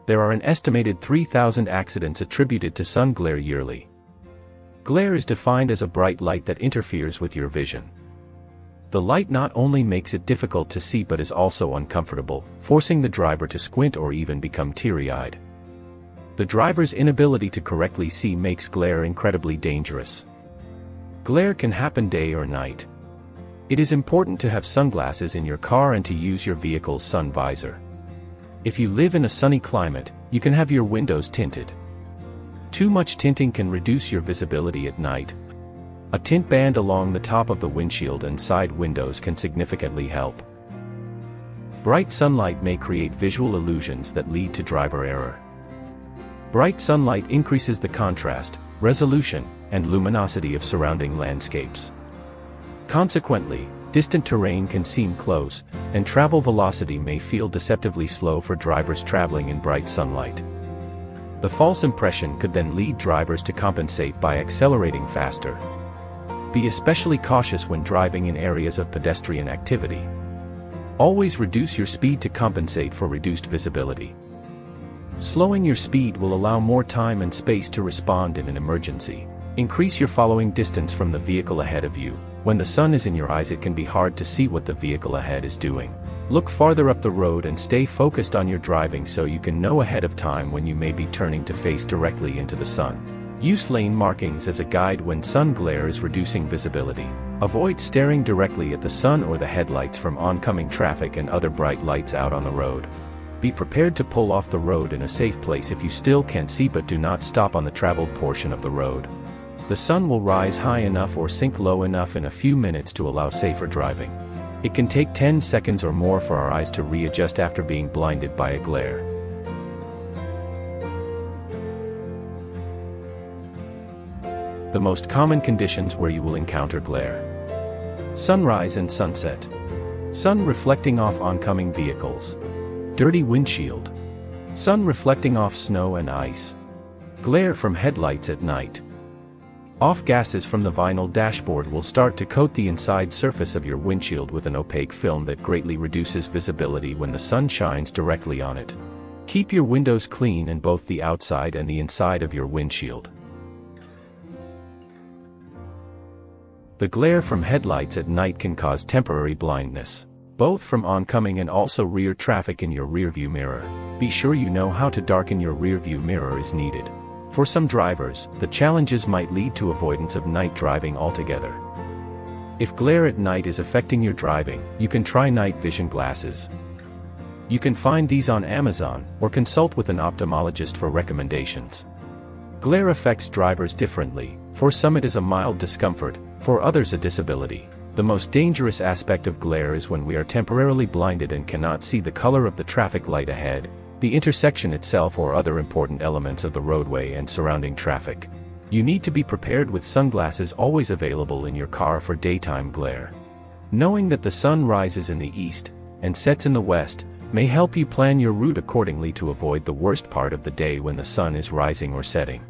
There are an estimated 3,000 accidents attributed to sun glare yearly. Glare is defined as a bright light that interferes with your vision. The light not only makes it difficult to see but is also uncomfortable, forcing the driver to squint or even become teary-eyed. The driver's inability to correctly see makes glare incredibly dangerous. Glare can happen day or night. It is important to have sunglasses in your car and to use your vehicle's sun visor. If you live in a sunny climate, you can have your windows tinted. Too much tinting can reduce your visibility at night. A tint band along the top of the windshield and side windows can significantly help. Bright sunlight may create visual illusions that lead to driver error. Bright sunlight increases the contrast, resolution, and luminosity of surrounding landscapes. Consequently, distant terrain can seem close, and travel velocity may feel deceptively slow for drivers traveling in bright sunlight. The false impression could then lead drivers to compensate by accelerating faster. Be especially cautious when driving in areas of pedestrian activity. Always reduce your speed to compensate for reduced visibility. Slowing your speed will allow more time and space to respond in an emergency. Increase your following distance from the vehicle ahead of you. When the sun is in your eyes, it can be hard to see what the vehicle ahead is doing. Look farther up the road and stay focused on your driving so you can know ahead of time when you may be turning to face directly into the sun. Use lane markings as a guide when sun glare is reducing visibility. Avoid staring directly at the sun or the headlights from oncoming traffic and other bright lights out on the road. Be prepared to pull off the road in a safe place if you still can't see, but do not stop on the traveled portion of the road. The sun will rise high enough or sink low enough in a few minutes to allow safer driving. It can take 10 seconds or more for our eyes to readjust after being blinded by a glare. The most common conditions where you will encounter glare. Sunrise and sunset. Sun reflecting off oncoming vehicles. Dirty windshield. Sun reflecting off snow and ice. Glare from headlights at night. Off gases from the vinyl dashboard will start to coat the inside surface of your windshield with an opaque film that greatly reduces visibility when the sun shines directly on it. Keep your windows clean in both the outside and the inside of your windshield. The glare from headlights at night can cause temporary blindness, both from oncoming and also rear traffic in your rearview mirror. Be sure you know how to darken your rearview mirror as needed. For some drivers, the challenges might lead to avoidance of night driving altogether. If glare at night is affecting your driving, you can try night vision glasses. You can find these on Amazon, or consult with an ophthalmologist for recommendations. Glare affects drivers differently. For some it is a mild discomfort, for others a disability. The most dangerous aspect of glare is when we are temporarily blinded and cannot see the color of the traffic light ahead, the intersection itself, or other important elements of the roadway and surrounding traffic. You need to be prepared with sunglasses always available in your car for daytime glare. Knowing that the sun rises in the east and sets in the west may help you plan your route accordingly to avoid the worst part of the day when the sun is rising or setting.